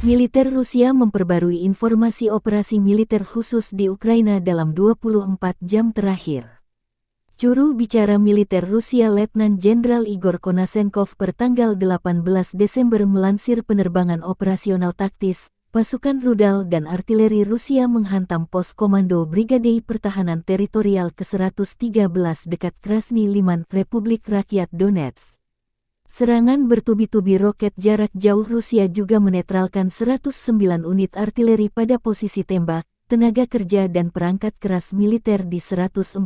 Militer Rusia memperbarui informasi operasi militer khusus di Ukraina dalam 24 jam terakhir. Juru bicara militer Rusia Letnan Jenderal Igor Konashenkov pertanggal 18 Desember melansir penerbangan operasional taktis, pasukan rudal dan artileri Rusia menghantam pos komando Brigade Pertahanan Teritorial ke-113 dekat Krasny Liman, Republik Rakyat Donetsk. Serangan bertubi-tubi roket jarak jauh Rusia juga menetralkan 109 unit artileri pada posisi tembak, tenaga kerja dan perangkat keras militer di 144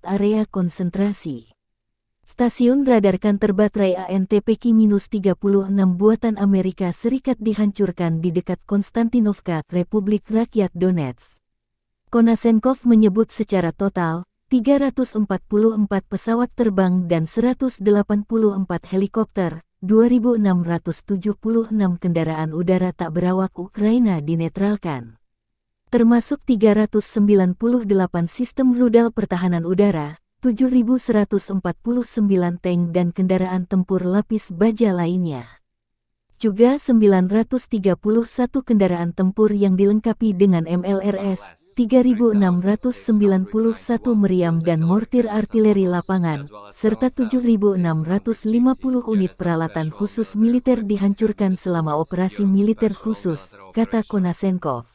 area konsentrasi. Stasiun radar kantor baterai ANTPK-36 buatan Amerika Serikat dihancurkan di dekat Konstantinovka, Republik Rakyat Donetsk. Konashenkov menyebut secara total, 344 pesawat terbang dan 184 helikopter, 2.676 kendaraan udara tak berawak Ukraina dinetralkan. Termasuk 398 sistem rudal pertahanan udara, 7.149 tank dan kendaraan tempur lapis baja lainnya. Juga 931 kendaraan tempur yang dilengkapi dengan MLRS, 3.691 meriam dan mortir artileri lapangan, serta 7.650 unit peralatan khusus militer dihancurkan selama operasi militer khusus, kata Konashenkov.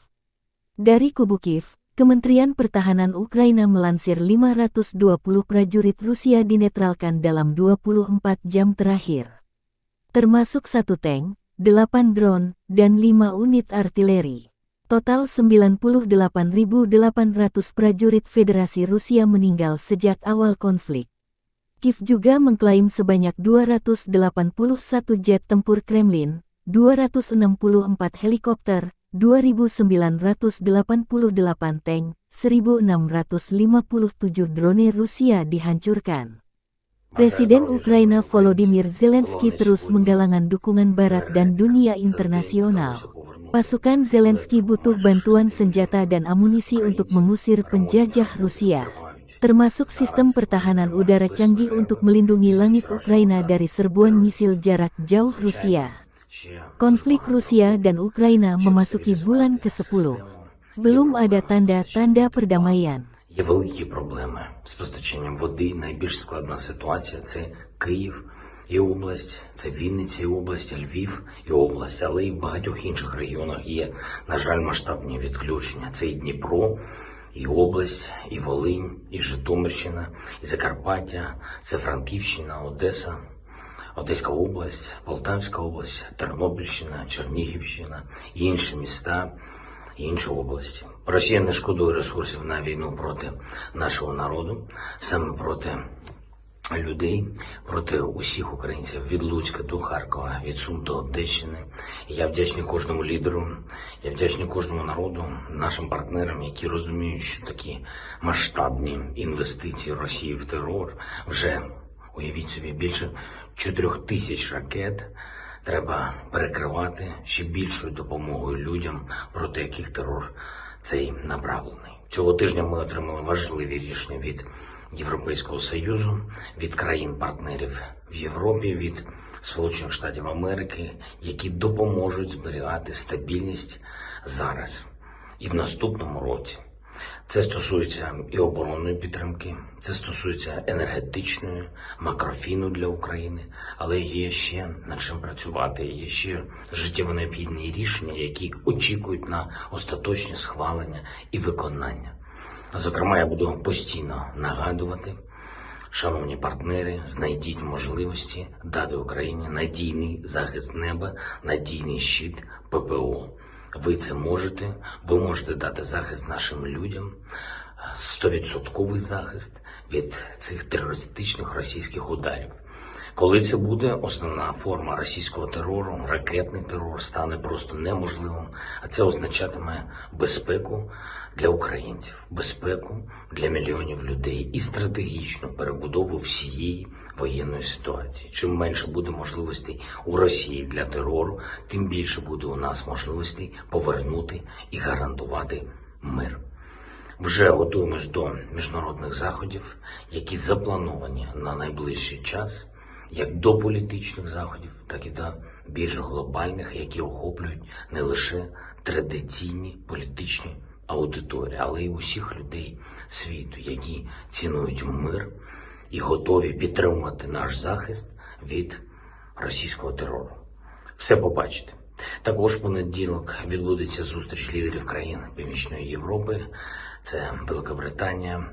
Dari kubu Kiev, Kementerian Pertahanan Ukraina melansir 520 prajurit Rusia dinetralkan dalam 24 jam terakhir. Termasuk 1 tank, 8 drone, dan 5 unit artileri. Total 98.800 prajurit Federasi Rusia meninggal sejak awal konflik. Kiev juga mengklaim sebanyak 281 jet tempur Kremlin, 264 helikopter, 2.988 tank, 1.657 drone Rusia dihancurkan. Presiden Ukraina Volodymyr Zelensky terus menggalangkan dukungan Barat dan dunia internasional. Pasukan Zelensky butuh bantuan senjata dan amunisi untuk mengusir penjajah Rusia, termasuk sistem pertahanan udara canggih untuk melindungi langit Ukraina dari serbuan misil jarak jauh Rusia. Konflik Rusia dan Ukraina memasuki bulan ke-10. Belum ada tanda-tanda perdamaian. Є великі проблеми з постачанням води. Найбільш складна ситуація – це Київ і область, це Вінниця і область, Львів і область, але і в багатьох інших регіонах є, на жаль, масштабні відключення. Це і Дніпро, і область, і Волинь, і Житомирщина, і Закарпаття, це Франківщина, Одеса, Одеська область, Полтавська область, Тернопільщина, Чернігівщина, і інші міста, і інші області. Росія не шкодує ресурсів на війну проти нашого народу, саме проти людей, проти усіх українців, від Луцька до Харкова, від Сум до Одещини. Я вдячний кожному лідеру, я вдячний кожному народу, нашим партнерам, які розуміють, що такі масштабні інвестиції Росії в терор, вже, уявіть собі, більше 4000 ракет, треба перекривати ще більшою допомогою людям, проти яких терор цей направлений. Цього тижня ми отримали важливі рішення від Європейського Союзу, від країн-партнерів в Європі, від Сполучених Штатів Америки, які допоможуть зберігати стабільність зараз і в наступному році. Це стосується і оборонної підтримки, це стосується енергетичної, макрофіну для України, але є ще над чим працювати, є ще життєво необхідні рішення, які очікують на остаточне схвалення і виконання. Зокрема, я буду постійно нагадувати, шановні партнери, знайдіть можливості дати Україні надійний захист неба, надійний щит ППО. Ви це можете, ви можете дати захист нашим людям, 100% захист від цих терористичних російських ударів. Коли це буде, основна форма російського терору, ракетний терор, стане просто неможливим, а це означатиме безпеку для українців, безпеку для мільйонів людей і стратегічну перебудову всієї воєнної ситуації. Чим менше буде можливостей у Росії для терору, тим більше буде у нас можливостей повернути і гарантувати мир. Вже готуємось до міжнародних заходів, які заплановані на найближчий час, як до політичних заходів, так і до більш глобальних, які охоплюють не лише традиційні політичні аудиторії, але й усіх людей світу, які цінують мир і готові підтримувати наш захист від російського терору. Все побачите. Також в понеділок відбудеться зустріч лідерів країн Північної Європи. Це Великобританія,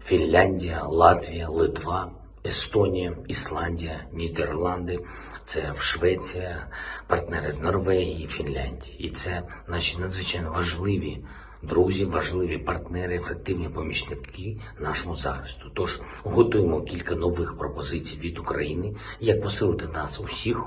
Фінляндія, Латвія, Литва, Естонія, Ісландія, Нідерланди. Це Швеція, партнери з Норвегії, Фінляндії. І це наші надзвичайно важливі друзі, важливі партнери, ефективні помічники нашому захисту. Тож готуємо кілька нових пропозицій від України, як посилити нас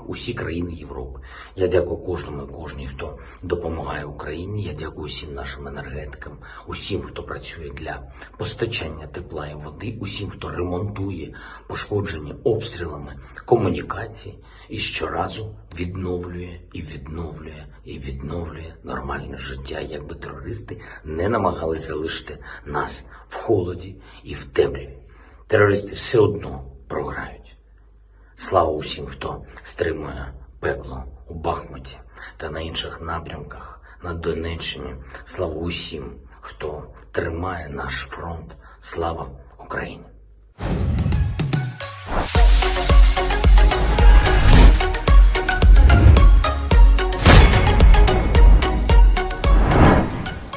усі країни Європи. Я дякую кожному і кожній, хто допомагає Україні. Я дякую всім нашим енергетикам, усім, хто працює для постачання тепла і води, усім, хто ремонтує пошкоджені обстрілами комунікації і щоразу відновлює і відновлює і відновлює нормальне життя, якби терористи не намагались залишити нас в холоді і в темряві. Терористи все одно програють. Слава усім, хто стримує пекло у Бахмуті та на інших напрямках на Донеччині. Слава усім, хто тримає наш фронт. Слава Україні!